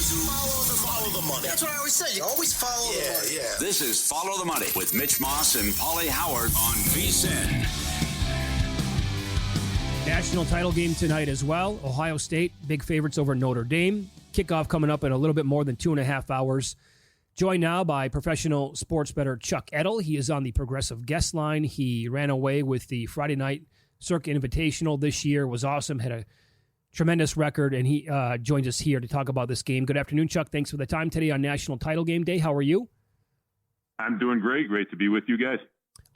Follow the money. That's what I always say. You always follow the money. Yeah. This is Follow the Money with Mitch Moss and Pauly Howard on VSiN. National title game tonight as well. Ohio State, big favorites over Notre Dame. Kickoff coming up in a little bit more than 2.5 hours. Joined now by professional sports bettor Chuck Edel. He is on the Progressive guest line. He ran away with the Friday night Circa Invitational this year. Was awesome. Had a tremendous record, and he joins us here to talk about this game. Good afternoon, Chuck. Thanks for the time today on National Title Game Day. How are you? I'm doing great. Great to be with you guys.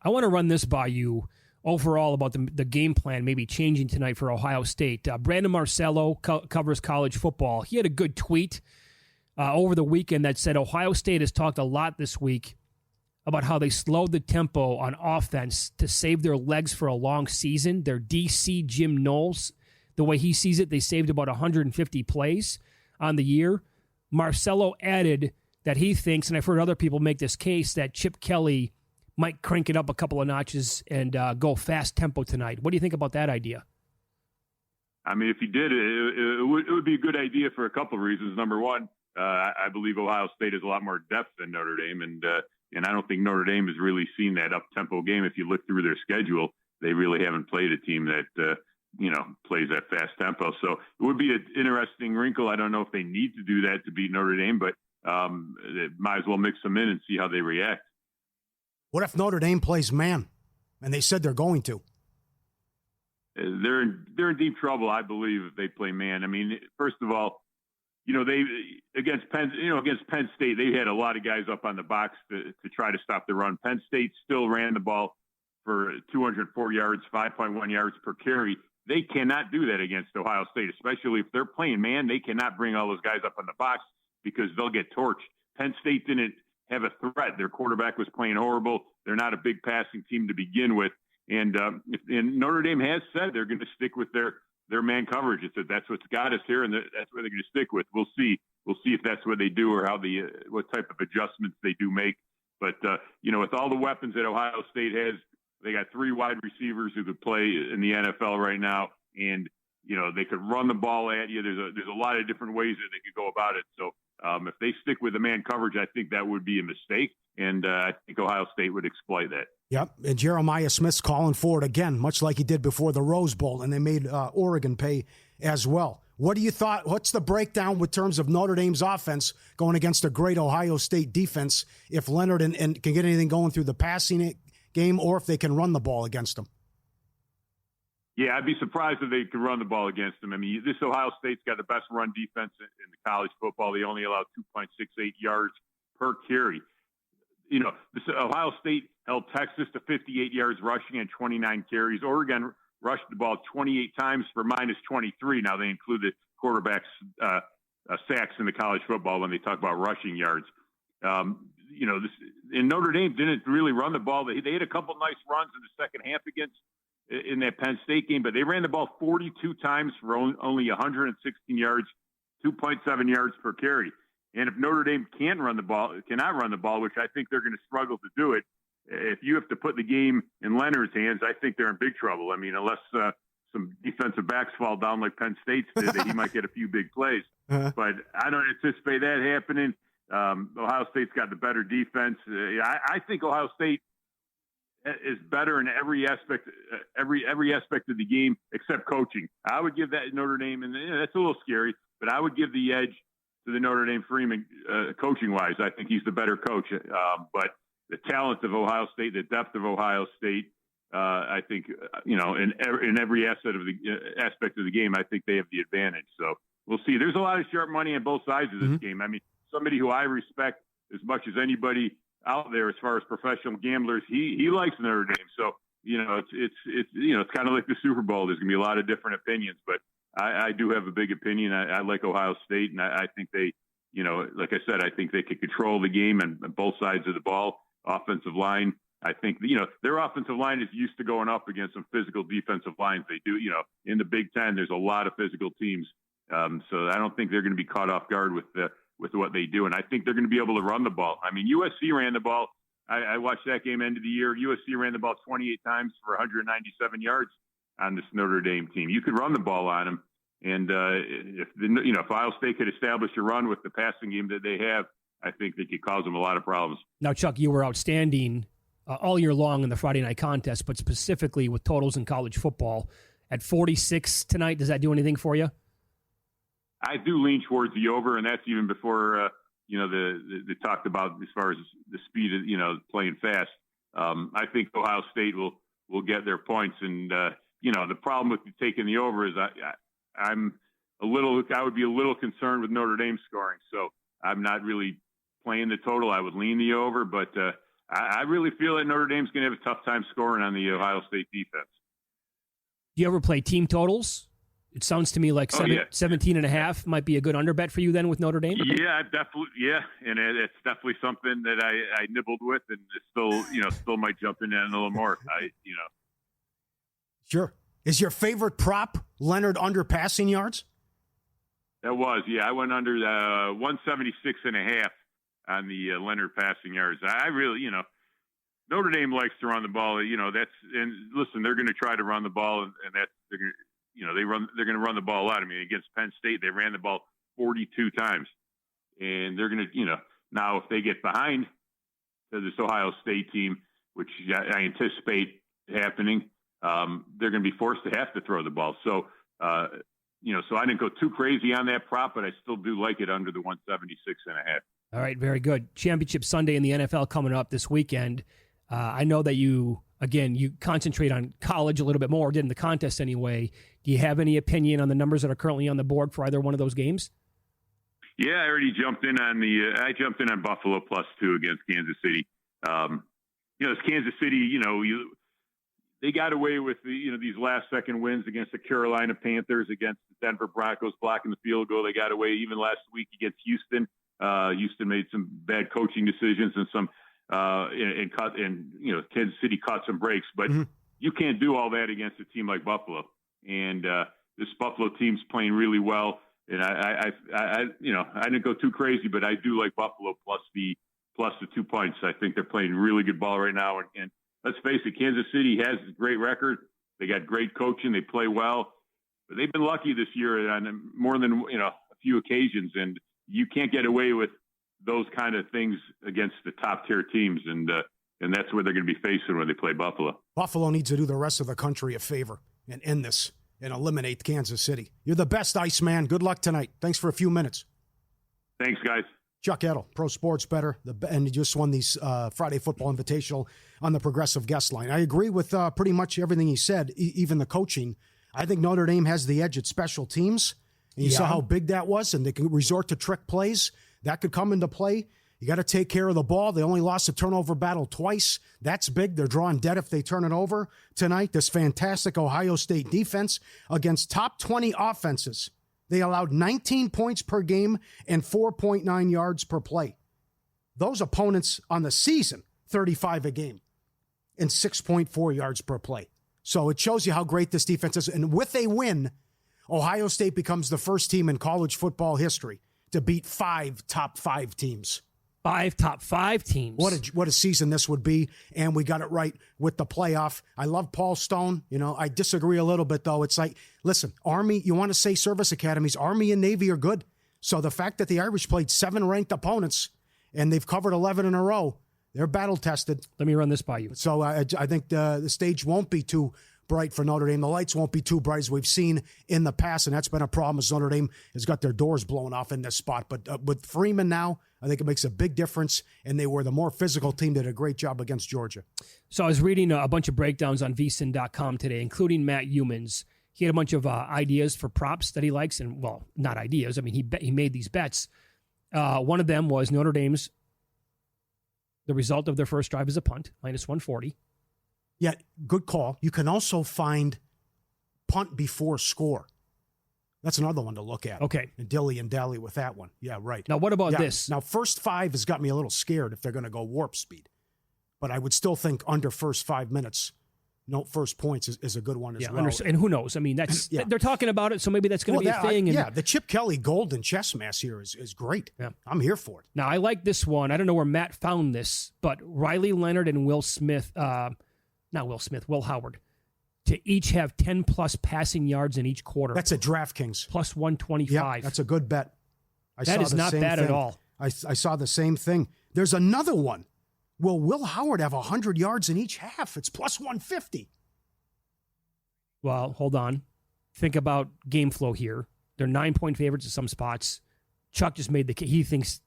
I want to run this by you overall about the game plan maybe changing tonight for Ohio State. Brandon Marcello covers college football. He had a good tweet over the weekend that said Ohio State has talked a lot this week about how they slowed the tempo on offense to save their legs for a long season. Their DC, Jim Knowles, the way he sees it, they saved about 150 plays on the year. Marcello added that he thinks, and I've heard other people make this case, that Chip Kelly might crank it up a couple of notches and go fast tempo tonight. What do you think about that idea? I mean, if he did, it would be a good idea for a couple of reasons. Number one, I believe Ohio State has a lot more depth than Notre Dame, and I don't think Notre Dame has really seen that up-tempo game. If you look through their schedule, they really haven't played a team that plays that fast tempo. So it would be an interesting wrinkle. I don't know if they need to do that to beat Notre Dame, but might as well mix them in and see how they react. What if Notre Dame plays man? And they said they're going to. They're in deep trouble, I believe, if they play man. I mean, first of all, they against Penn State, they had a lot of guys up on the box to try to stop the run. Penn State still ran the ball for 204 yards, 5.1 yards per carry. They cannot do that against Ohio State, especially if they're playing man. They cannot bring all those guys up on the box because they'll get torched. Penn State didn't have a threat. Their quarterback was playing horrible. They're not a big passing team to begin with. And Notre Dame has said they're going to stick with their man coverage. It said that's what's got us here, and that's what they're going to stick with. We'll see. We'll see if that's what they do or what type of adjustments they do make. But with all the weapons that Ohio State has, they got 3 wide receivers who could play in the NFL right now, and they could run the ball at you. There's a lot of different ways that they could go about it. So if they stick with the man coverage, I think that would be a mistake, and I think Ohio State would exploit that. Yep, and Jeremiah Smith's calling for it again, much like he did before the Rose Bowl, and they made Oregon pay as well. What do you thought? What's the breakdown with terms of Notre Dame's offense going against a great Ohio State defense if Leonard and can get anything going through the passing game or if they can run the ball against them? Yeah, I'd be surprised if they could run the ball against them. I mean, this Ohio State's got the best run defense in the college football. They only allow 2.68 yards per carry. This Ohio State held Texas to 58 yards rushing and 29 carries. Oregon rushed the ball 28 times for minus 23. Now, they include the quarterbacks' sacks in the college football when they talk about rushing yards. And Notre Dame didn't really run the ball. They had a couple nice runs in the second half in that Penn State game, but they ran the ball 42 times for only 116 yards, 2.7 yards per carry. And if Notre Dame cannot run the ball, which I think they're going to struggle to do it, if you have to put the game in Leonard's hands, I think they're in big trouble. I mean, unless some defensive backs fall down like Penn State's did, he might get a few big plays. But I don't anticipate that happening. Ohio State's got the better defense. I think Ohio State is better in every aspect of the game except coaching. I would give that Notre Dame, and that's a little scary, but I would give the edge to the Notre Dame Freeman coaching-wise. I think he's the better coach. But the talent of Ohio State, the depth of Ohio State, I think, in every aspect of the game, I think they have the advantage. So we'll see. There's a lot of sharp money on both sides of this game. I mean, somebody who I respect as much as anybody out there as far as professional gamblers, he likes Notre Dame. So, it's kind of like the Super Bowl. There's going to be a lot of different opinions, but I do have a big opinion. I like Ohio State, and I think they, like I said, I think they could control the game on both sides of the ball. Offensive line, I think, their offensive line is used to going up against some physical defensive lines. They do, in the Big Ten, there's a lot of physical teams. So I don't think they're going to be caught off guard with what they do. And I think they're going to be able to run the ball. I mean, USC ran the ball. I watched that game end of the year. USC ran the ball 28 times for 197 yards on this Notre Dame team. You could run the ball on them. And if Ohio State could establish a run with the passing game that they have, I think they could cause them a lot of problems. Now, Chuck, you were outstanding all year long in the Friday night contest, but specifically with totals in college football. At 46 tonight, does that do anything for you? I do lean towards the over, and that's even before the talked about as far as the speed of playing fast. I think Ohio State will get their points, and the problem with taking the over is I would be a little concerned with Notre Dame scoring, so I'm not really playing the total. I would lean the over, but I really feel that Notre Dame's going to have a tough time scoring on the Ohio State defense. Do you ever play team totals? It sounds to me like 17.5 might be a good under bet for you then with Notre Dame. Yeah, definitely. Yeah, and it's definitely something that I nibbled with, and it still might jump in a little more. Sure. Is your favorite prop Leonard under passing yards? That was, yeah. I went under 176.5 on the Leonard passing yards. I really, Notre Dame likes to run the ball. And listen, they're going to try to run the ball, and that's they're going to run the ball a lot. I mean, against Penn State, they ran the ball 42 times, and they're going to, now if they get behind this Ohio State team, which I anticipate happening, they're going to be forced to have to throw the ball. So, so I didn't go too crazy on that prop, but I still do like it under the 176.5. All right, very good. Championship Sunday in the NFL coming up this weekend. I know that you concentrate on college a little bit more, did in the contest anyway. Do you have any opinion on the numbers that are currently on the board for either one of those games? Yeah, I already jumped in on Buffalo +2 against Kansas City. It's Kansas City, they got away with these last second wins against the Carolina Panthers, against the Denver Broncos blocking the field goal. They got away even last week against Houston. Houston made some bad coaching decisions and some Kansas City caught some breaks, but you can't do all that against a team like Buffalo. And this Buffalo team's playing really well. And I didn't go too crazy, but I do like Buffalo plus the 2 points. I think they're playing really good ball right now. And let's face it, Kansas City has a great record. They got great coaching. They play well, but they've been lucky this year on more than a few occasions. And you can't get away with those kind of things against the top tier teams, and that's what they're going to be facing when they play Buffalo. Buffalo needs to do the rest of the country a favor and end this and eliminate Kansas City. You're the best, Iceman. Good luck tonight. Thanks for a few minutes. Thanks, guys. Chuck Edel, Pro Sports Bettor, and he just won these Friday Football Invitational on the Progressive Guest Line. I agree with pretty much everything he said, even the coaching. I think Notre Dame has the edge at special teams. And you saw how big that was, and they can resort to trick plays. That could come into play. You got to take care of the ball. They only lost a turnover battle twice. That's big. They're drawing dead if they turn it over tonight. This fantastic Ohio State defense against top 20 offenses. They allowed 19 points per game and 4.9 yards per play. Those opponents on the season, 35 a game and 6.4 yards per play. So it shows you how great this defense is. And with a win, Ohio State becomes the first team in college football history to beat 5 top 5 teams. 5 top 5 teams. What a season this would be, and we got it right with the playoff. I love Paul Stone. I disagree a little bit, though. It's like, listen, Army, you want to say service academies, Army and Navy are good. So the fact that the Irish played 7 ranked opponents and they've covered 11 in a row, they're battle-tested. Let me run this by you. So I think the stage won't be too bright for Notre Dame. The lights won't be too bright as we've seen in the past, and that's been a problem as Notre Dame has got their doors blown off in this spot. But with Freeman now, I think it makes a big difference, and they were the more physical team that did a great job against Georgia. So I was reading a bunch of breakdowns on vsin.com today, including Matt Humans. He had a bunch of ideas for props that he likes, and, well, not ideas. I mean, he made these bets. One of them was Notre Dame's, the result of their first drive is a punt, -140. Yeah, good call. You can also find punt before score. That's another one to look at. Okay. And dilly and dally with that one. Yeah, right. Now, what about this? Now, first 5 has got me a little scared if they're going to go warp speed. But I would still think under first 5 minutes, no first points is a good one as well. And who knows? I mean, that's they're talking about it, so maybe that's going to be a thing. The Chip Kelly golden chess mass here is great. Yeah. I'm here for it. Now, I like this one. I don't know where Matt found this, but Riley Leonard and Will Howard. to each have 10-plus passing yards in each quarter. That's at DraftKings. Plus 125. Yeah, that's a good bet. That is not bad at all. I saw the same thing. There's another one. Will Howard have 100 yards in each half? It's plus 150. Well, hold on. Think about game flow here. They're 9-point favorites in some spots. Chuck just made he thinks,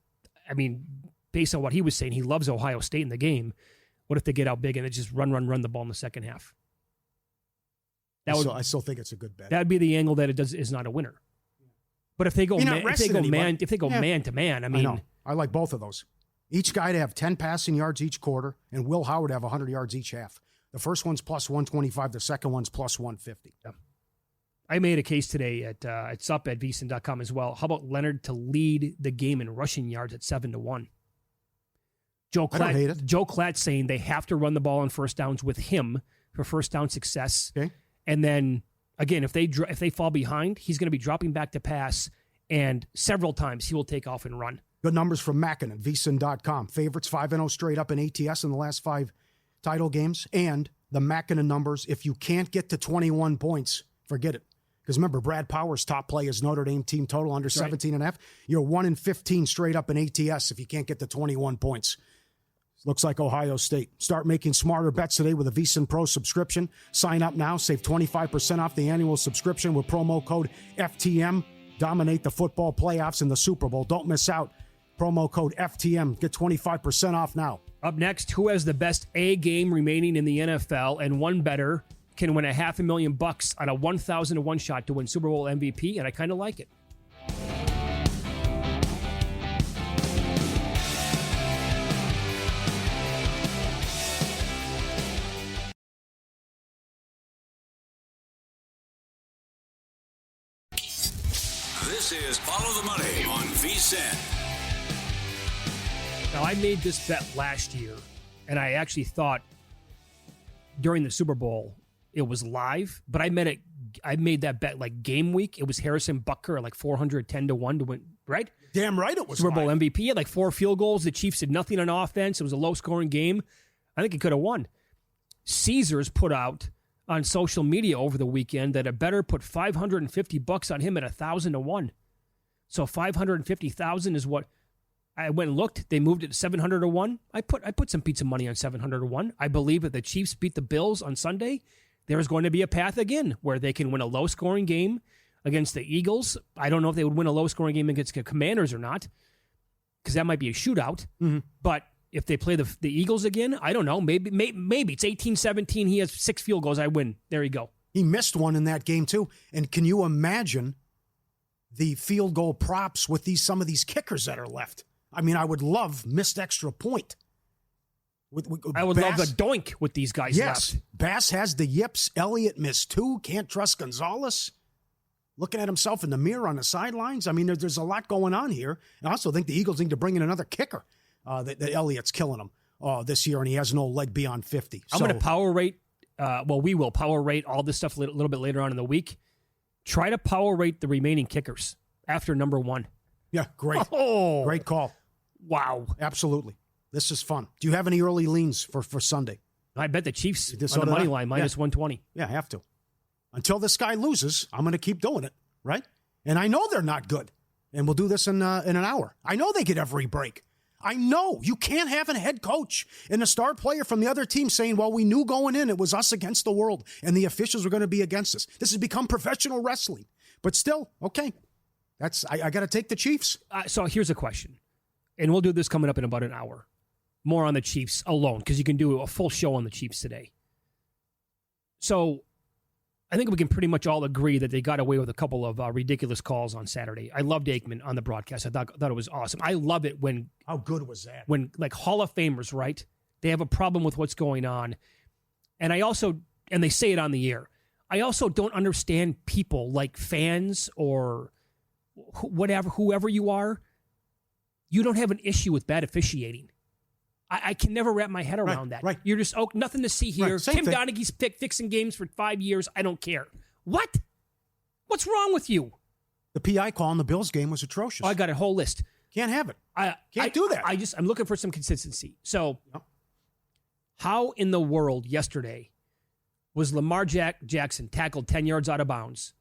based on what he was saying, he loves Ohio State in the game. What if they get out big and they just run the ball in the second half? I still think it's a good bet. That'd be the angle that it is not a winner. But if they go man to man, I know. I like both of those. Each guy to have 10 passing yards each quarter, and Will Howard to have 100 yards each half. The first one's plus 125. The second one's plus 150. Yeah. I made a case today it's up at vsin.com as well. How about Leonard to lead the game in rushing yards at 7-1? Joe Klatt saying they have to run the ball on first downs with him for first down success. Okay. And then again, if they fall behind, he's going to be dropping back to pass, and several times he will take off and run. Good numbers from Mackin at vsin.com. Favorites 5-0 straight up in ATS in the last 5 title games. And the Mackin numbers, if you can't get to 21 points, forget it. Because remember, Brad Powers' top play is Notre Dame team total under 17.5. You're 1-15 straight up in ATS if you can't get to 21 points. Looks like Ohio State. Start making smarter bets today with a VSiN Pro subscription. Sign up now. Save 25% off the annual subscription with promo code FTM. Dominate the football playoffs and the Super Bowl. Don't miss out. Promo code FTM. Get 25% off now. Up next, who has the best A game remaining in the NFL, and one bettor can win $500,000 on a 1,000-to-1 shot to win Super Bowl MVP, and I kind of like it. This is Follow the Money on VSiN. Now, I made this bet last year, and I actually thought during the Super Bowl it was live, but I made that bet like game week. It was Harrison Butker at like 410-1 to win, right? Damn right it was Super Bowl live. MVP. He had like 4 field goals. The Chiefs did nothing on offense. It was a low-scoring game. I think he could have won. Caesars put out on social media over the weekend that a bettor put $550 on him at 1,000-1. So 550,000 is what I went and looked. They moved it to 700-1. I put some pizza money on 700-1. I believe that the Chiefs beat the Bills on Sunday. There's going to be a path again where they can win a low-scoring game against the Eagles. I don't know if they would win a low-scoring game against the Commanders or not, because that might be a shootout. Mm-hmm. But if they play the Eagles again, I don't know. Maybe it's 18-17. He has 6 field goals. I win. There you go. He missed one in that game too. And can you imagine the field goal props with some of these kickers that are left? I mean, I would love missed extra point. I would love a doink with these guys left. Bass has the yips. Elliott missed 2. Can't trust Gonzalez. Looking at himself in the mirror on the sidelines. I mean, there's a lot going on here. And I also think the Eagles need to bring in another kicker. That Elliott's killing him this year, and he has no leg beyond 50. I'm going to power rate. We will power rate all this stuff a little bit later on in the week. Try to power rate the remaining kickers after number 1. Yeah, great. Oh, great call. Wow. Absolutely. This is fun. Do you have any early leans for Sunday? I bet the Chiefs on the money line, minus 120. Yeah, I have to. Until this guy loses, I'm going to keep doing it, right? And I know they're not good. And we'll do this in an hour. I know they get every break. I know. You can't have a head coach and a star player from the other team saying, well, we knew going in it was us against the world, and the officials were going to be against us. This has become professional wrestling. But still, okay. I got to take the Chiefs. So here's a question. And we'll do this coming up in about an hour. More on the Chiefs alone, because you can do a full show on the Chiefs today. So I think we can pretty much all agree that they got away with a couple of ridiculous calls on Saturday. I loved Aikman on the broadcast. I thought it was awesome. I love it when... How good was that? When, like, Hall of Famers, right? They have a problem with what's going on. And they say it on the air. I also don't understand people like fans or whoever you are. You don't have an issue with bad officiating. I can never wrap my head around that. Right. You're just, nothing to see here. Right, Tim Donaghy's fixing games for 5 years. I don't care. What? What's wrong with you? The PI call in the Bills game was atrocious. Oh, I got a whole list. Can't have it. Can't do that. I'm looking for some consistency. So, How in the world yesterday was Lamar Jackson tackled 10 yards out of bounds.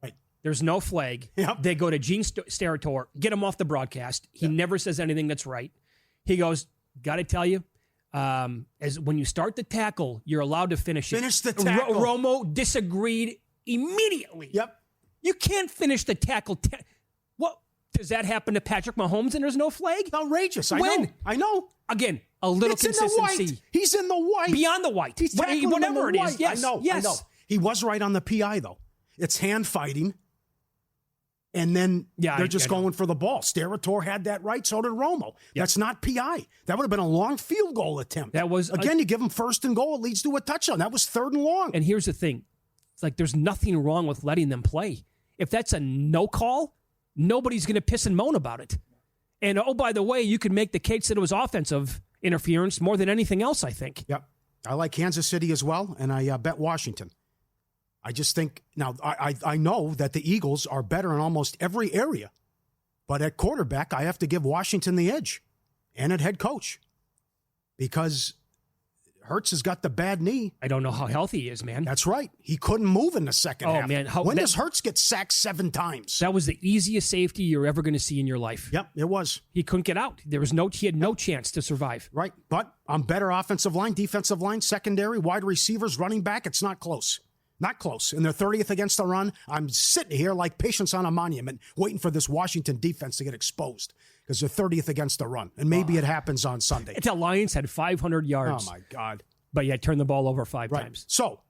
Right. There's no flag. Yep. They go to Gene Steratore, get him off the broadcast. He never says anything that's right. He goes, got to tell you, as when you start the tackle, you're allowed to finish it. Finish the tackle. Romo disagreed immediately. Yep. You can't finish the tackle. What? Does that happen to Patrick Mahomes and there's no flag? It's outrageous. When? I know. Again, a little It's consistency. in the white. He's in the white. Beyond the white. He's tackling him whatever in the it is. white. Yes. I know. Yes. I know. He was right on the PI, though. It's hand fighting. And then they're just going for the ball. Steratore had that right, so did Romo. Yep. That's not PI. That would have been a long field goal attempt. That was Again, you give him first and goal, it leads to a touchdown. That was 3rd and long. And here's the thing. It's like there's nothing wrong with letting them play. If that's a no call, nobody's going to piss and moan about it. And, oh, by the way, you could make the case that it was offensive interference more than anything else, I think. Yep. I like Kansas City as well, and I bet Washington. I just think, now, I know that the Eagles are better in almost every area, but at quarterback, I have to give Washington the edge, and at head coach, because Hurts has got the bad knee. I don't know how healthy he is, man. That's right. He couldn't move in the second half. Man. When does Hurts get sacked 7 times? That was the easiest safety you're ever going to see in your life. Yep, it was. He couldn't get out. He had no chance to survive. Right, but I'm better offensive line, defensive line, secondary, wide receivers, running back. It's not close. Not close. And they're 30th against the run. I'm sitting here like patience on a monument waiting for this Washington defense to get exposed because they're 30th against the run. And maybe it happens on Sunday. The Lions had 500 yards. Oh, my God. But yet turned the ball over 5 times. So,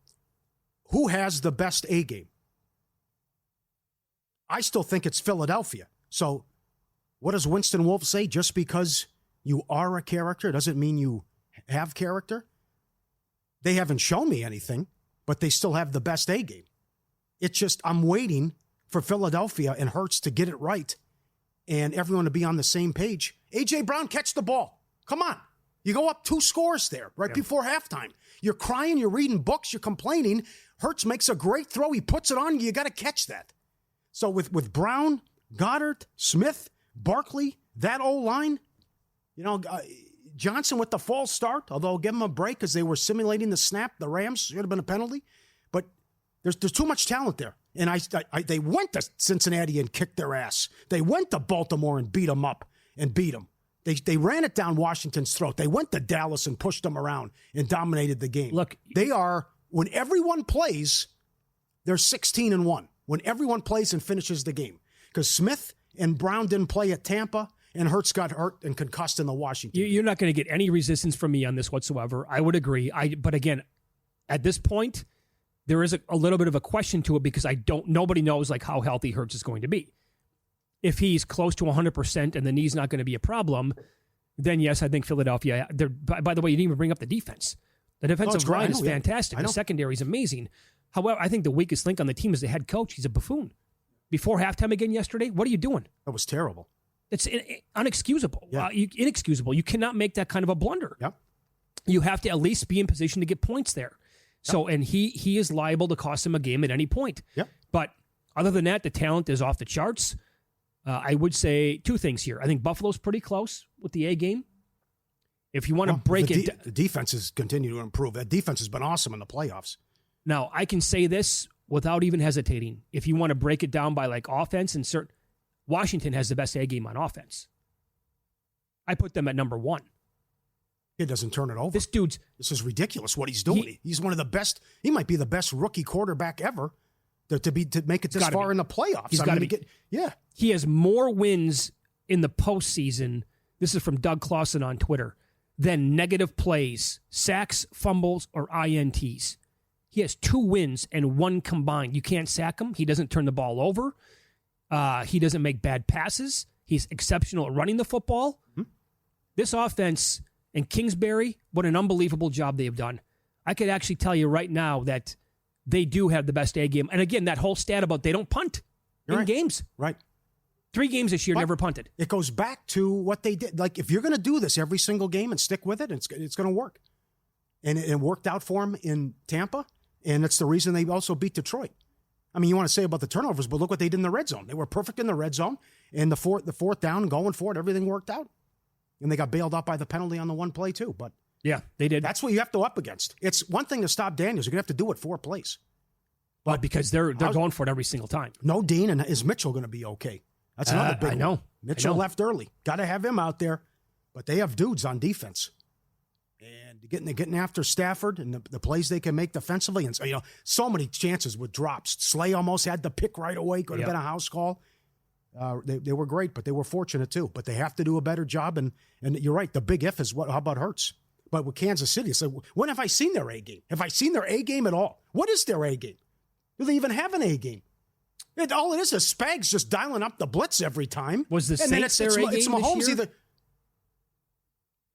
who has the best A game? I still think it's Philadelphia. So, what does Winston Wolfe say? Just because you are a character doesn't mean you have character? They haven't shown me anything, but they still have the best A game. It's just I'm waiting for Philadelphia and Hurts to get it right and everyone to be on the same page. A.J. Brown, catch the ball. Come on. You go up 2 scores there right before halftime. You're crying, you're reading books, you're complaining. Hurts makes a great throw. He puts it on. You got to catch that. So with Brown, Goddard, Smith, Barkley, that O-line, Johnson with the false start, although I'll give him a break because they were simulating the snap. The Rams should have been a penalty. But there's too much talent there. And they went to Cincinnati and kicked their ass. They went to Baltimore and beat them up and beat them. They ran it down Washington's throat. They went to Dallas and pushed them around and dominated the game. Look, they are, when everyone plays, they're 16-1. When everyone plays and finishes the game. Because Smith and Brown didn't play at Tampa, and Hurts got hurt and concussed in the Washington game. You're not going to get any resistance from me on this whatsoever. I would agree. But again, at this point, there is a little bit of a question to it because nobody knows like how healthy Hurts is going to be. If he's close to 100% and the knee's not going to be a problem, then yes, I think Philadelphia. By the way, you didn't even bring up the defense. The defensive line is fantastic. The secondary is amazing. However, I think the weakest link on the team is the head coach. He's a buffoon. Before halftime again yesterday, what are you doing? That was terrible. It's unexcusable. Yeah. Inexcusable. You cannot make that kind of a blunder. Yep. You have to at least be in position to get points there. So, and he is liable to cost him a game at any point. Yep. But other than that, the talent is off the charts. I would say 2 things here. I think Buffalo's pretty close with the A game. If you want to break it... The defense has continued to improve. That defense has been awesome in the playoffs. Now, I can say this without even hesitating. If you want to break it down by like offense and certain... Washington has the best A game on offense. I put them at number 1. It doesn't turn it over. This is ridiculous what he's doing. He's one of the best. He might be the best rookie quarterback ever to make it this far in the playoffs. He's got to be. He has more wins in the postseason. This is from Doug Clausen on Twitter. Than negative plays, sacks, fumbles, or INTs. He has 2 wins and 1 combined. You can't sack him. He doesn't turn the ball over. He doesn't make bad passes. He's exceptional at running the football. Mm-hmm. This offense and Kingsbury, what an unbelievable job they have done. I could actually tell you right now that they do have the best A game. And again, that whole stat about they don't punt in games. Right. 3 games this year, never punted. It goes back to what they did. Like, if you're going to do this every single game and stick with it, it's going to work. And it worked out for them in Tampa, and it's the reason they also beat Detroit. I mean, you want to say about the turnovers, but look what they did in the red zone. They were perfect in the red zone, and the fourth down, going for it, everything worked out. And they got bailed out by the penalty on the one play, too. But Yeah, they did. That's what you have to go up against. It's one thing to stop Daniels. You're going to have to do it 4 plays. But because they're going for it every single time. No Dean, and is Mitchell going to be okay? That's another big I know. one. Mitchell left early. Got to have him out there. But they have dudes on defense. And getting after Stafford and the plays they can make defensively. And so many chances with drops. Slay almost had the pick right away. Could have been a house call. They were great, but they were fortunate too. But they have to do a better job. And you're right. The big if is how about Hurts? But with Kansas City, it's like, when have I seen their A game? Have I seen their A game at all? What is their A game? Do they even have an A game? All it is Spags just dialing up the blitz every time. Was the Saints their A game it's Mahomes this year? either.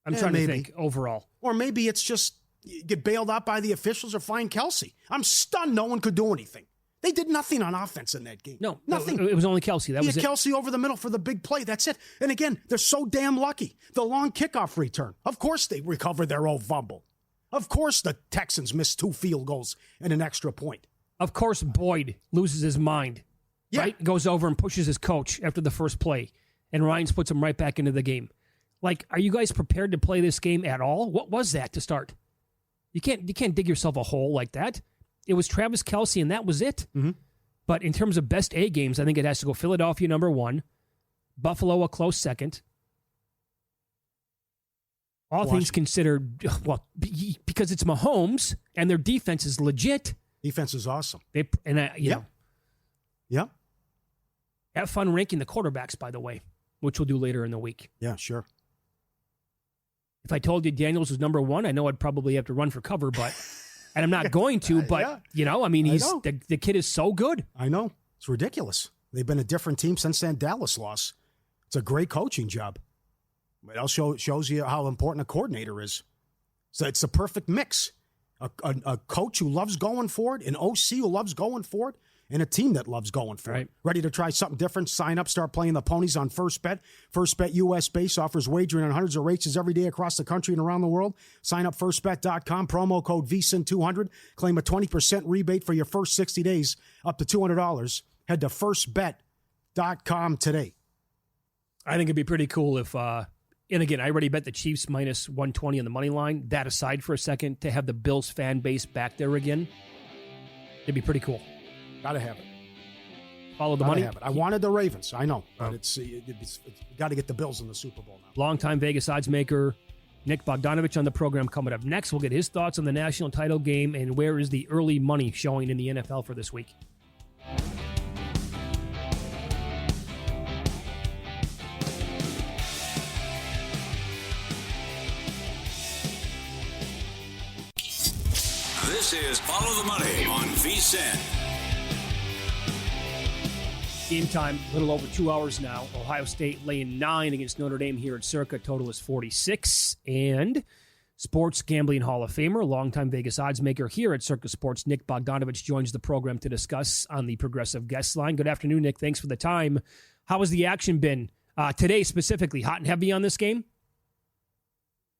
I'm trying to think overall. Or maybe it's just you get bailed out by the officials or find Kelsey. I'm stunned no one could do anything. They did nothing on offense in that game. No, nothing. It was only Kelsey. That was it. Kelsey over the middle for the big play. That's it. And again, they're so damn lucky. The long kickoff return. Of course they recover their old fumble. Of course the Texans missed 2 field goals and an extra point. Of course Boyd loses his mind. Yeah. Right? Goes over and pushes his coach after the first play. And Ryans puts him right back into the game. Like, are you guys prepared to play this game at all? What was that to start? You can't dig yourself a hole like that. It was Travis Kelsey, and that was it. Mm-hmm. But in terms of best A games, I think it has to go Philadelphia number 1, Buffalo a close second. All things considered, well, because it's Mahomes and their defense is legit. Defense is awesome. Yeah. Have fun ranking the quarterbacks, by the way, which we'll do later in the week. Yeah, sure. If I told you Daniels was number 1, I know I'd probably have to run for cover, but and I'm not going to. But the kid is so good. I know, it's ridiculous. They've been a different team since that Dallas loss. It's a great coaching job. It also shows you how important a coordinator is. So it's a perfect mix: a coach who loves going for it, an OC who loves going for it, and a team that loves going for it. Ready to try something different? Sign up, start playing the ponies on First Bet. First Bet U.S. base offers wagering on hundreds of races every day across the country and around the world. Sign up firstbet.com, promo code VSIN200. Claim a 20% rebate for your first 60 days, up to $200. Head to firstbet.com today. I think it'd be pretty cool if, and again, I already bet the Chiefs minus 120 on the money line. That aside for a second, to have the Bills fan base back there again, it'd be pretty cool. Got to have it. Follow the money. Have it. I wanted the Ravens. I know. But it's got to get the Bills in the Super Bowl now. Longtime Vegas odds maker Nick Bogdanovich on the program coming up next. We'll get his thoughts on the national title game and where is the early money showing in the NFL for this week. This is Follow the Money on VSIN. Game time, a little over 2 hours now. Ohio State laying 9 against Notre Dame here at Circa. Total is 46. And Sports Gambling Hall of Famer, longtime Vegas odds maker here at Circa Sports, Nick Bogdanovich joins the program to discuss on the Progressive Guest Line. Good afternoon, Nick. Thanks for the time. How has the action been today specifically? Hot and heavy on this game?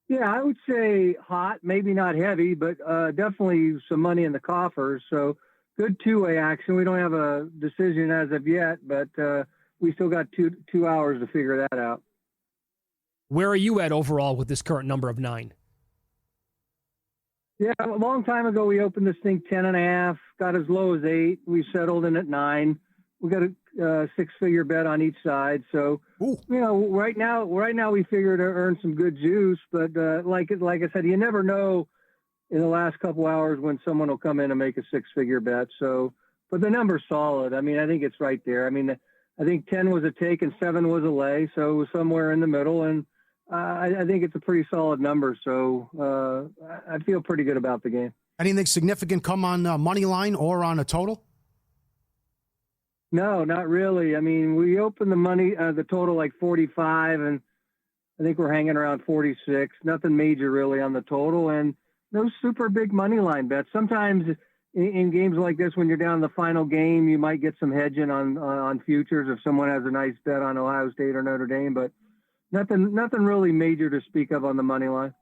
Yeah, I would say hot, maybe not heavy, but definitely some money in the coffers. So good two-way action. We don't have a decision as of yet, but we still got two hours to figure that out. Where are you at overall with this current number of 9? Yeah, a long time ago we opened this thing 10.5, got as low as 8. We settled in at 9. We got a six-figure bet on each side. So, right now we figure to earn some good juice. But like I said, you never know in the last couple hours when someone will come in and make a six-figure bet. So, but the number's solid. I mean, I think it's right there. I mean, I think 10 was a take and 7 was a lay. So it was somewhere in the middle. And I think it's a pretty solid number. So I feel pretty good about the game. Anything significant come on money line or on a total? No, not really. I mean, we opened the total like 45, and I think we're hanging around 46. Nothing major really on the total, and no super big money line bets. Sometimes in games like this, when you're down in the final game, you might get some hedging on futures if someone has a nice bet on Ohio State or Notre Dame, but nothing really major to speak of on the money line.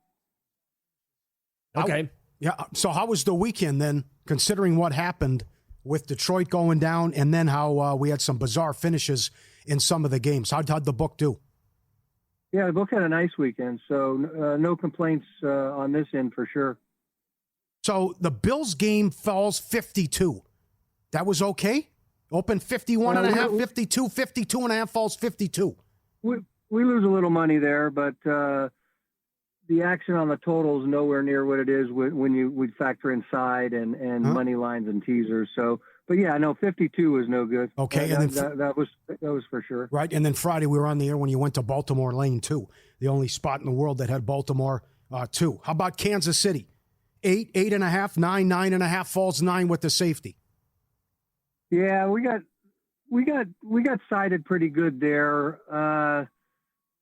Okay. Yeah. So how was the weekend then, considering what happened with Detroit going down, and then how we had some bizarre finishes in some of the games? How'd the book do? Yeah, they both had a nice weekend, so no complaints on this end for sure. So the Bills game falls 52. That was okay? Open 51.5, 52, 52.5 falls 52. We lose a little money there, but the action on the total is nowhere near what it is when we factor in side and money lines and teasers. So, but yeah, no, 52 is no good. Okay, and then that was for sure. Right, and then Friday we were on the air when you went to Baltimore Lane too, the only spot in the world that had Baltimore too. How about Kansas City? 8, 8.5, 9, 9.5 falls 9 with the safety. Yeah, we got sided pretty good there.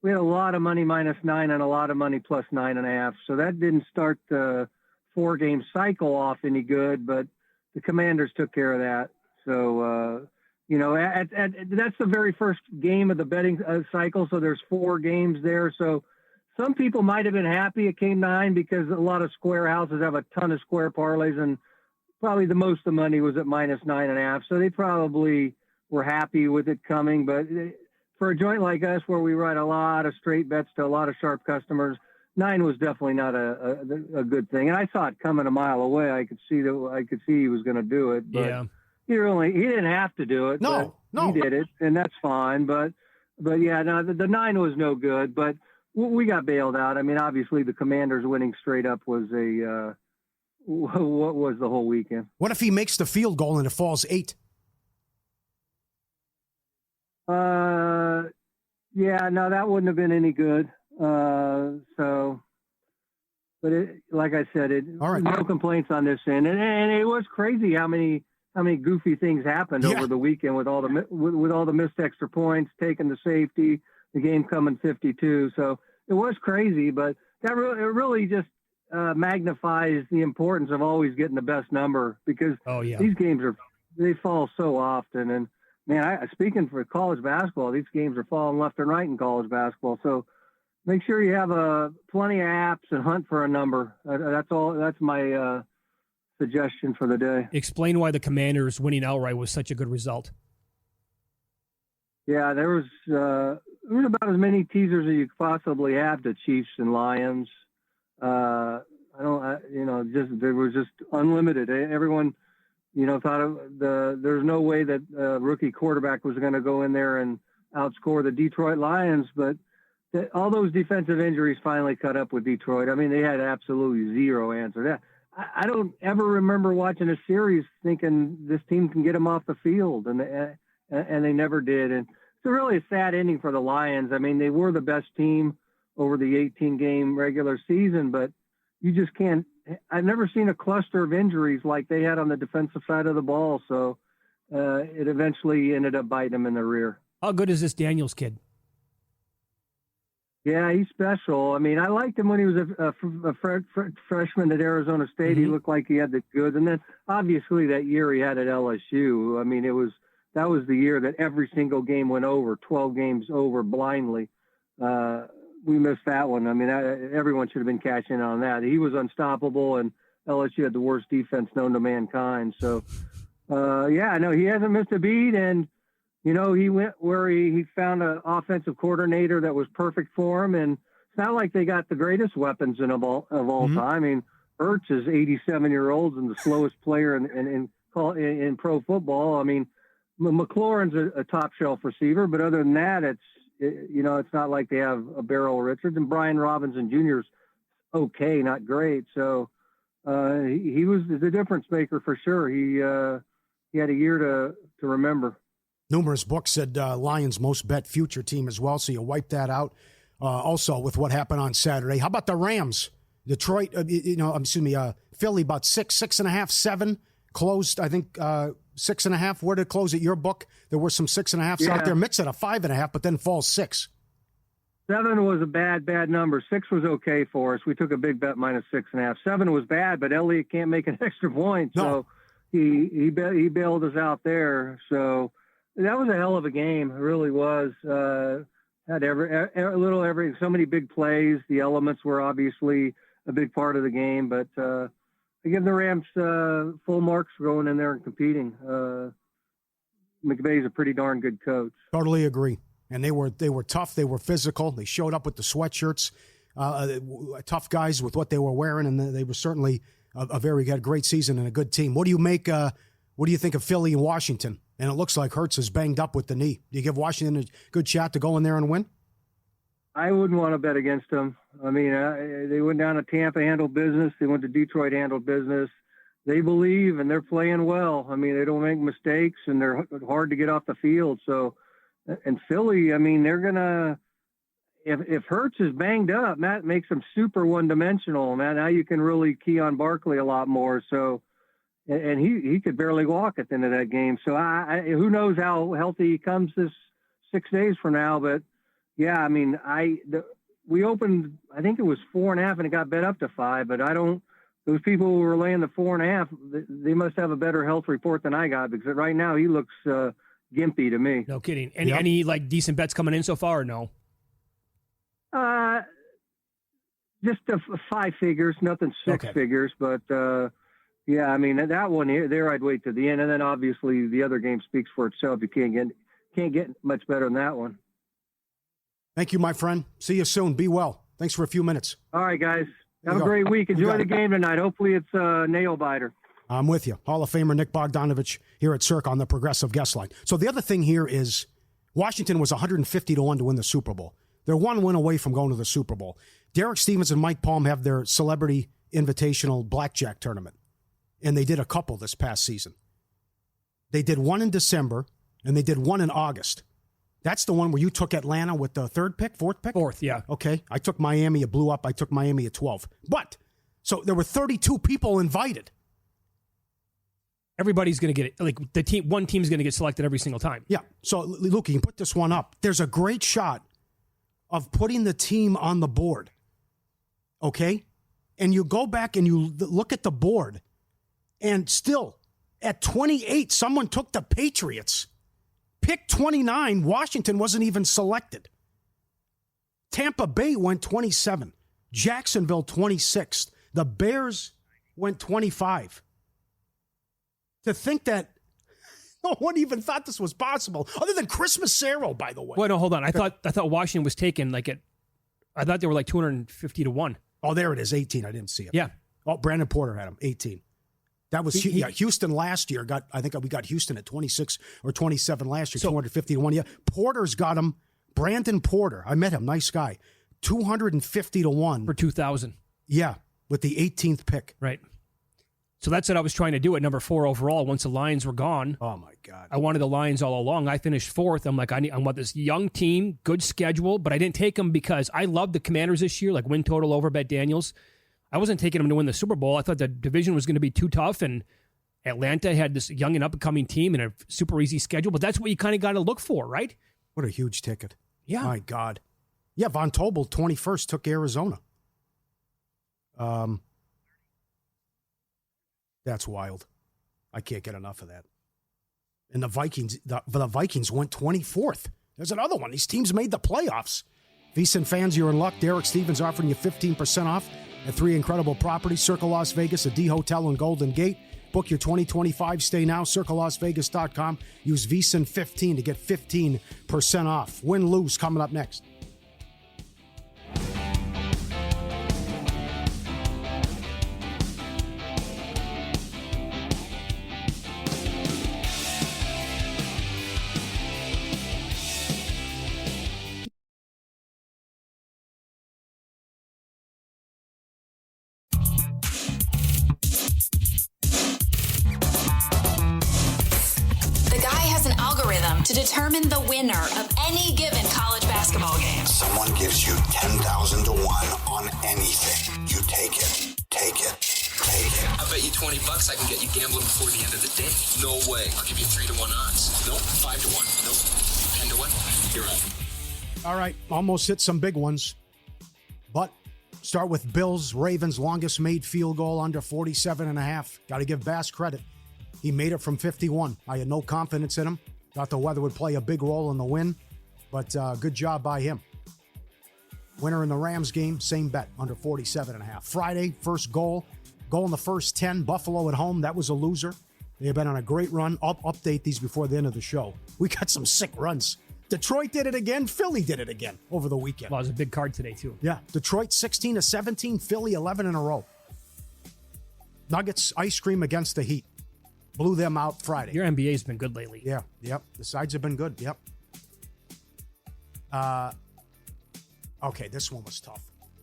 We had a lot of money -9 and a lot of money plus 9.5. So that didn't start the 4-game cycle off any good, but the Commanders took care of that. So, that's the very first game of the betting cycle. So there's 4 games there. So some people might have been happy it came 9 because a lot of square houses have a ton of square parlays, and probably the most of the money was at -9.5. So they probably were happy with it coming, but for a joint like us where we write a lot of straight bets to a lot of sharp customers, 9 was definitely not a good thing. And I saw it coming a mile away. I could see he was going to do it, but yeah. he didn't have to do it. No. He did it, and that's fine. But yeah, no, the 9 was no good, but we got bailed out. I mean, obviously the Commanders winning straight up was what was the whole weekend. What if he makes the field goal and it falls 8? Yeah, no, that wouldn't have been any good. But like I said, all right. No complaints on this end, and it was crazy how many goofy things happened over the weekend with all the missed extra points, taking the safety, the game coming 52. So it was crazy, but it really just magnifies the importance of always getting the best number, because these games they fall so often. And man, speaking for college basketball, these games are falling left and right in college basketball. So make sure you have plenty of apps and hunt for a number. That's all. That's my suggestion for the day. Explain why the Commanders winning outright was such a good result. Yeah, there was about as many teasers as you could possibly have to Chiefs and Lions. There was just unlimited. Everyone, thought there's no way that rookie quarterback was going to go in there and outscore the Detroit Lions, but all those defensive injuries finally caught up with Detroit. I mean, they had absolutely zero answer. I don't ever remember watching a series thinking this team can get them off the field, and they never did. And it's really a sad ending for the Lions. I mean, they were the best team over the 18-game regular season, but you just can't. I've never seen a cluster of injuries like they had on the defensive side of the ball. So it eventually ended up biting them in the rear. How good is this Daniels kid? Yeah, he's special. I mean, I liked him when he was a freshman at Arizona State. Mm-hmm. He looked like he had the goods. And then obviously that year he had at LSU. I mean, that was the year that every single game went over, 12 games over blindly. We missed that one. I mean, everyone should have been cashing in on that. He was unstoppable, and LSU had the worst defense known to mankind. So, he hasn't missed a beat. And, he went where he found an offensive coordinator that was perfect for him. And it's not like they got the greatest weapons of all time. I mean, Ertz is 87-year-old and the slowest player in pro football. I mean, McLaurin's a top shelf receiver, but other than that, it's not like they have a Beryl Richards, and Brian Robinson Jr. is okay, not great. So he was the difference maker for sure. He had a year to remember. Numerous books said Lions most bet future team as well, so you wipe that out. Also with what happened on Saturday. How about the Rams? Detroit, Philly about 6.5, 7. Closed, I think, 6.5. Where did it close at your book? There were some 6.5s out there. Mitch at a 5.5, but then falls 6. 7 was a bad number. 6 was okay for us. We took a big bet -6.5. 7 was bad, but Elliott can't make an extra point, so he bailed us out there. So that was a hell of a game. It really was. Had every so many big plays. The elements were obviously a big part of the game, but I give the Rams full marks for going in there and competing. McVay's a pretty darn good coach. Totally agree. And they were tough. They were physical. They showed up with the sweatshirts, tough guys with what they were wearing, and they were certainly had a great season and a good team. What do you think of Philly and Washington? And it looks like Hurts is banged up with the knee. Do you give Washington a good shot to go in there and win? I wouldn't want to bet against them. I mean, they went down to Tampa, handled business. They went to Detroit, handled business. They believe, and they're playing well. I mean, they don't make mistakes, and they're hard to get off the field. So, and Philly, I mean, they're going to – if Hurts is banged up, that makes them super one-dimensional. Now you can really key on Barkley a lot more. So, and he could barely walk at the end of that game. So, who knows how healthy he comes this 6 days from now. But, yeah, I mean, we opened – I think it was 4.5, and it got bet up to 5. But those people who were laying the 4.5, they must have a better health report than I got, because right now he looks gimpy to me. No kidding. Any like decent bets coming in so far or no? Just 5 figures, nothing 6 figures, but yeah, I mean that one there I'd wait to the end, and then obviously the other game speaks for itself. You can't get much better than that one. Thank you, my friend. See you soon. Be well. Thanks for a few minutes. All right, guys. Have a great week. Enjoy the game tonight. Hopefully it's a nail biter. I'm with you. Hall of Famer Nick Bogdanovich here at Circa on the Progressive Guest Line. So the other thing here is Washington was 150-1 to win the Super Bowl. They're one win away from going to the Super Bowl. Derek Stevens and Mike Palm have their celebrity invitational blackjack tournament, and they did a couple this past season. They did one in December, and they did one in August. That's the one where you took Atlanta with the fourth pick? Fourth, yeah. Okay. I took Miami. It blew up. I took Miami at 12. But, so there were 32 people invited. Everybody's going to get it. Like one team's going to get selected every single time. Yeah. So, Luke, you can put this one up. There's a great shot of putting the team on the board. Okay? And you go back and you look at the board, and still, at 28, someone took the Patriots. Pick 29, Washington wasn't even selected. Tampa Bay went 27. Jacksonville 26th. The Bears went 25. To think that no one even thought this was possible, other than Chris Massero, by the way. Wait, no, hold on. I thought Washington was taken I thought they were like 250-1. Oh, there it is, 18. I didn't see it. Yeah. Oh, Brandon Porter had him, 18. That was Houston last year. I think we got Houston at 26 or 27 last year, 250-1. Yeah, Porter's got him. Brandon Porter, I met him, nice guy. 250-1 for 2,000. Yeah, with the 18th pick. Right. So that's what I was trying to do at number 4 overall. Once the Lions were gone, oh my God, I wanted the Lions all along. I finished 4th. I'm like, I want this young team, good schedule, but I didn't take them because I loved the Commanders this year, like win total over Bet Daniels. I wasn't taking them to win the Super Bowl. I thought the division was going to be too tough, and Atlanta had this young and up-and-coming team and a super easy schedule, but that's what you kind of got to look for, right? What a huge ticket. Yeah. My God. Yeah, Von Tobel, 21st, took Arizona. That's wild. I can't get enough of that. And the Vikings went 24th. There's another one. These teams made the playoffs. VSiN fans, you're in luck. Derek Stevens offering you 15% off at 3 incredible properties: Circa Las Vegas, a D Hotel, and Golden Gate. Book your 2025 stay now, circalasvegas.com. Use VSiN 15 to get 15% off. Win, lose, coming up next. To determine the winner of any given college basketball game. Someone gives you 10,000 to 1 on anything. You take it. Take it. Take it. I bet you $20 I can get you gambling before the end of the day. No way. I'll give you 3 to 1 odds. Nope. 5 to 1. Nope. 10 to 1. You're up. All right. Almost hit some big ones. But start with Bills, Ravens, longest made field goal under 47.5. Got to give Bass credit. He made it from 51. I had no confidence in him. Thought the weather would play a big role in the win, but good job by him. Winner in the Rams game, same bet, under 47.5. Friday, first goal in the first 10, Buffalo at home. That was a loser. They have been on a great run. I'll update these before the end of the show. We got some sick runs Detroit did it again. Philly did it again over the weekend. Well, it was a big card today, too. Yeah. Detroit 16-17. Philly 11 in a row. Nuggets ice cream against the Heat. Blew them out Friday. Your NBA's been good lately. Yeah. Yep. The sides have been good. Yep. Okay, this one was tough.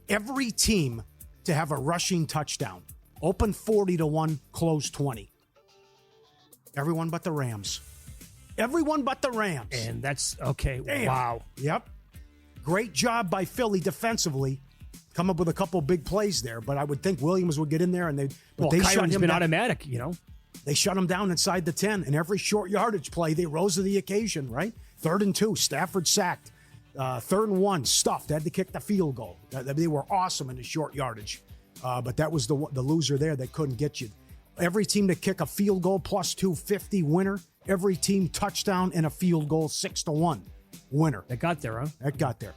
Every team to have a rushing touchdown. Open 40-1, close 20. Everyone but the Rams. Everyone but the Rams. And that's okay. Damn. Wow. Yep. Great job by Philly defensively. Come up with a couple big plays there, but I would think Williams would get in there and they shut him been down. automatic, you know. They shut him down inside the 10, and every short yardage play, they rose to the occasion, right? 3rd and 2, Stafford sacked. 3rd and 1, stuffed. Had to kick the field goal. They were awesome in the short yardage, but that was the loser there that couldn't get you. Every team to kick a field goal plus 250 winner. Every team touchdown and a field goal 6-1 winner. That got there, huh? That got there.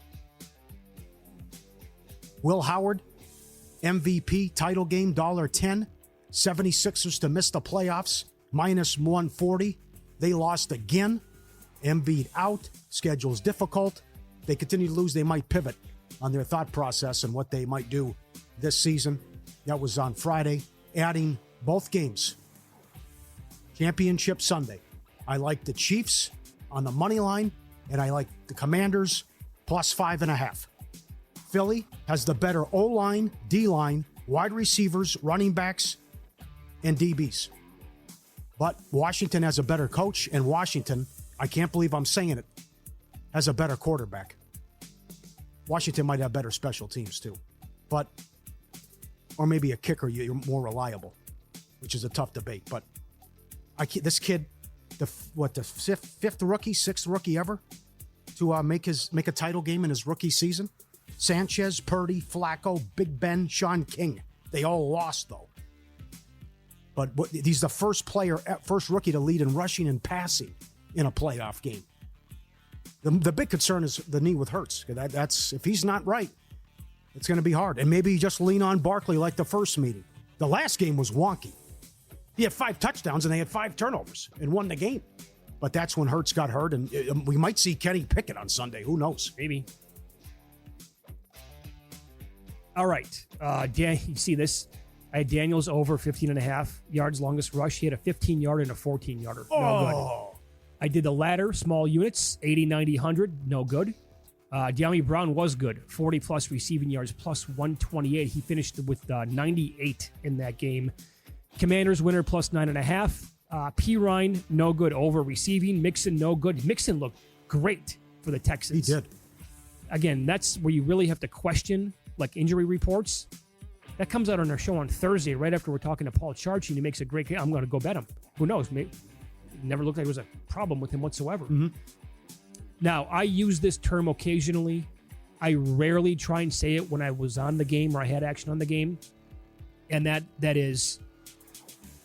Will Howard, MVP, title game, $1.10. 76ers to miss the playoffs, minus 140. They lost again. Embiid out. Schedule's difficult. They continue to lose. They might pivot on their thought process and what they might do this season. That was on Friday. Adding both games. Championship Sunday. I like the Chiefs on the money line, and I like the Commanders plus 5.5. Philly has the better O-line, D-line, wide receivers, running backs, and DBs. But Washington has a better coach, and Washington, I can't believe I'm saying it, has a better quarterback. Washington might have better special teams too. Or maybe a kicker, you're more reliable, which is a tough debate. But this kid, the fifth rookie, sixth rookie ever to make a title game in his rookie season. Sanchez, Purdy, Flacco, Big Ben, Sean King. They all lost though. But he's the first rookie to lead in rushing and passing in a playoff game. The big concern is the knee with Hurts. That's if he's not right, it's going to be hard. And maybe you just lean on Barkley like the first meeting. The last game was wonky. He had 5 touchdowns and they had 5 turnovers and won the game. But that's when Hurts got hurt, and we might see Kenny Pickett on Sunday. Who knows? Maybe. All right. Dan, you see this? I had Daniels over 15.5 yards longest rush. He had a 15-yarder and a 14-yarder. No good. I did the ladder, small units, 80, 90, 100. No good. De'Ami Brown was good. 40-plus receiving yards, plus 128. He finished with 98 in that game. Commanders winner, plus 9.5. Pirine, no good. Over receiving. Mixon, no good. Mixon looked great for the Texans. He did. Again, that's where you really have to question injury reports. That comes out on our show on Thursday, right after we're talking to Paul Charchi, and he makes a great game. I'm going to go bet him. Who knows? Maybe never looked like there was a problem with him whatsoever. Mm-hmm. Now, I use this term occasionally. I rarely try and say it when I was on the game or I had action on the game. And that is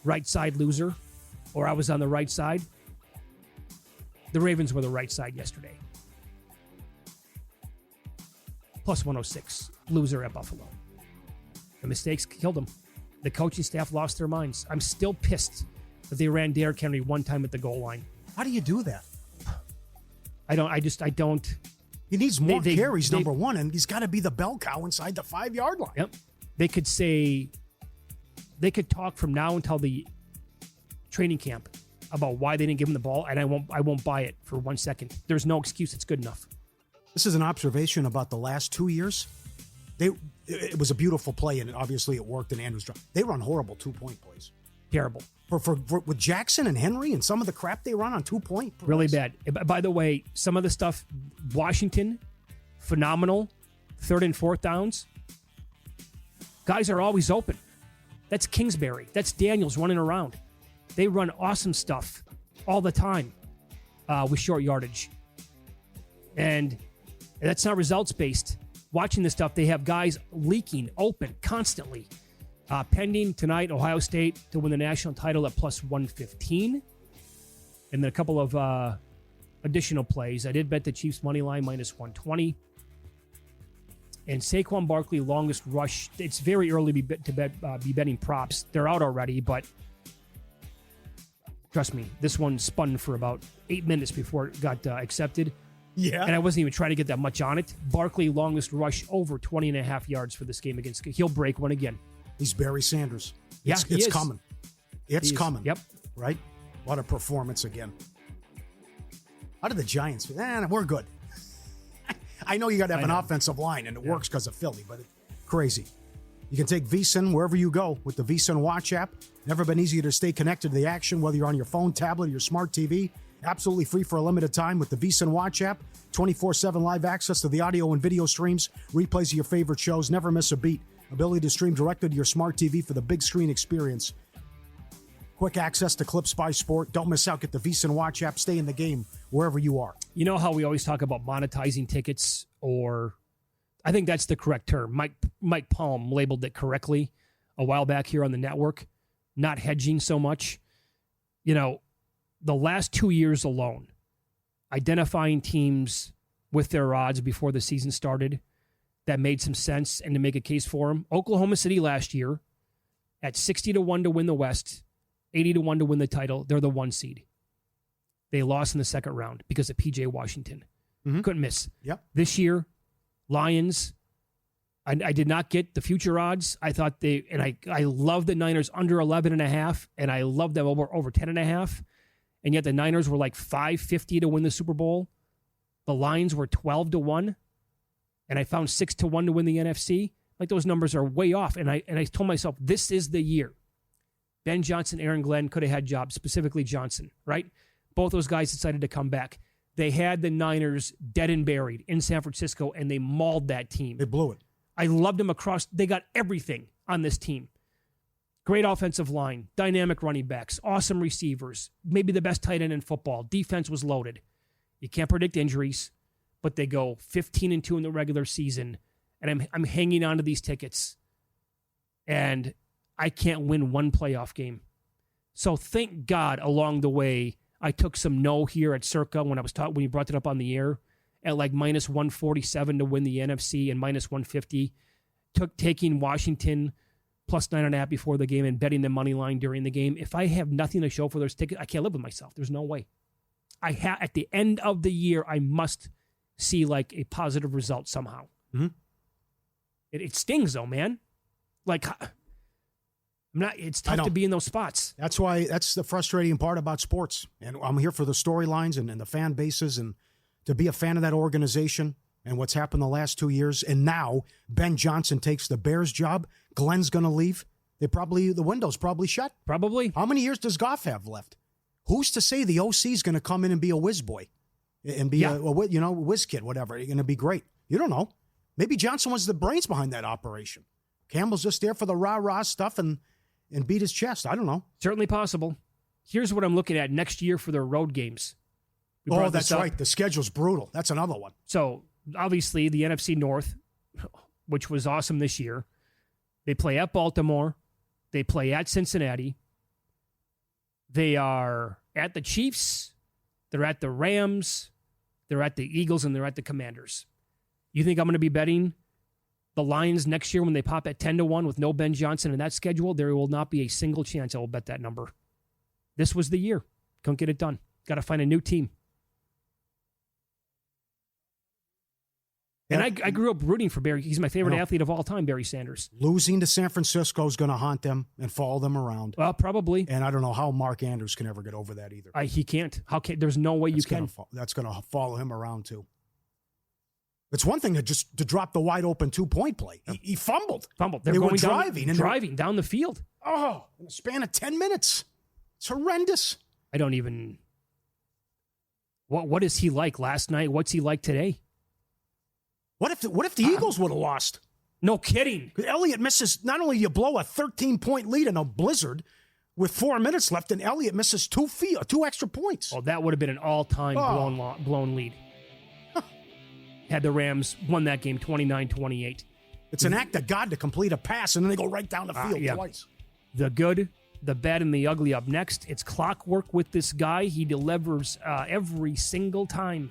right side loser, or I was on the right side. The Ravens were the right side yesterday. Plus 106. Loser at Buffalo. The mistakes killed them. The coaching staff lost their minds. I'm still pissed that they ran Derrick Henry one time at the goal line. How do you do that? I don't. He needs more carries, number one, and he's got to be the bell cow inside the 5-yard line. Yep. They could talk from now until the training camp about why they didn't give him the ball, and I won't buy it for 1 second. There's no excuse. It's good enough. This is an observation about the last 2 years. It was a beautiful play, and obviously it worked in Andrews' job. They run horrible 2-point plays. Terrible. For with Jackson and Henry and some of the crap they run on 2-point plays. Really bad. By the way, some of the stuff, Washington, phenomenal. 3rd and 4th downs. Guys are always open. That's Kingsbury. That's Daniels running around. They run awesome stuff all the time with short yardage. And that's not results-based. Watching this stuff, they have guys leaking open constantly. Pending tonight, Ohio State to win the national title at plus 115. And then a couple of additional plays. I did bet the Chiefs money line minus 120. And Saquon Barkley, longest rush. It's very early to be betting props. They're out already, but trust me, this one spun for about 8 minutes before it got accepted. Yeah. And I wasn't even trying to get that much on it. Barkley, longest rush, over 20.5 yards for this game against. He'll break one again. He's Barry Sanders. Yeah, it's coming. It's coming. Yep. Right? What a performance again. How did the Giants? We're good. I know you got to have an offensive line, and it works because of Philly, but crazy. You can take VSiN wherever you go with the VSiN Watch app. Never been easier to stay connected to the action, whether you're on your phone, tablet, or your smart TV. Absolutely free for a limited time with the VSiN Watch app. 24/7 live access to the audio and video streams, replays of your favorite shows, never miss a beat. Ability to stream directly to your smart TV for the big screen experience. Quick access to clips by sport. Don't miss out. Get the VSiN Watch app. Stay in the game wherever you are. You know how we always talk about monetizing tickets, or I think that's the correct term. Mike Palm labeled it correctly a while back here on the network. Not hedging so much. You know, the last 2 years alone, identifying teams with their odds before the season started that made some sense and to make a case for them. Oklahoma City last year at 60-1 to win the West, 80-1 to win the title. They're the 1 seed. They lost in the second round because of P.J. Washington. Couldn't miss. Yep. This year, Lions, I did not get the future odds. I thought I love the Niners under 11.5, and I love them over 10.5. And yet the Niners were like 550 to win the Super Bowl. The Lions were 12-1, and I found 6-1 to win the NFC. Like, those numbers are way off. And I told myself, this is the year. Ben Johnson, Aaron Glenn could have had jobs, specifically Johnson, right? Both those guys decided to come back. They had the Niners dead and buried in San Francisco, and they mauled that team. They blew it. I loved them across. They got everything on this team. Great offensive line, dynamic running backs, awesome receivers, maybe the best tight end in football. Defense was loaded. You can't predict injuries, but they go 15-2 in the regular season, and I'm hanging on to these tickets, and I can't win one playoff game. So thank God along the way I took some no here at Circa when you brought it up on the air at like minus 147 to win the NFC and minus 150. Taking Washington plus 9.5 before the game and betting the money line during the game. If I have nothing to show for those tickets, I can't live with myself. There's no way. At the end of the year, I must see like a positive result somehow. Mm-hmm. It stings though, man. Like, it's tough to be in those spots. That's the frustrating part about sports. And I'm here for the storylines and the fan bases and to be a fan of that organization and what's happened the last 2 years. And now Ben Johnson takes the Bears job. Glenn's going to leave. The window's probably shut. Probably. How many years does Goff have left? Who's to say the OC is going to come in and be a whiz boy and be a whiz kid, whatever? You're going to be great. You don't know. Maybe Johnson was the brains behind that operation. Campbell's just there for the rah-rah stuff and beat his chest. I don't know. Certainly possible. Here's what I'm looking at next year for their road games. That's right. The schedule's brutal. That's another one. So, obviously, the NFC North, which was awesome this year, they play at Baltimore. They play at Cincinnati. They are at the Chiefs. They're at the Rams. They're at the Eagles, and they're at the Commanders. You think I'm going to be betting the Lions next year when they pop at 10-1 with no Ben Johnson in that schedule? There will not be a single chance I will bet that number. This was the year. Couldn't get it done. Got to find a new team. And I grew up rooting for Barry. He's my favorite athlete of all time, Barry Sanders. Losing to San Francisco is going to haunt them and follow them around. Well, probably. And I don't know how Mark Andrews can ever get over that either. He can't. There's no way you can. That's going to follow him around too. It's one thing to drop the wide open 2-point play. He fumbled. They were driving down the field. Oh, in a span of 10 minutes. It's horrendous. I don't even. What is he like last night? What's he like today? What if the Eagles would have lost? No kidding. Elliott misses. Not only do you blow a 13-point lead in a blizzard with 4 minutes left, and Elliott misses two extra points. Oh, that would have been an all-time blown lead. Had the Rams won that game 29-28. It's an act of God to complete a pass, and then they go right down the field twice. The good, the bad, and the ugly up next. It's clockwork with this guy. He delivers every single time.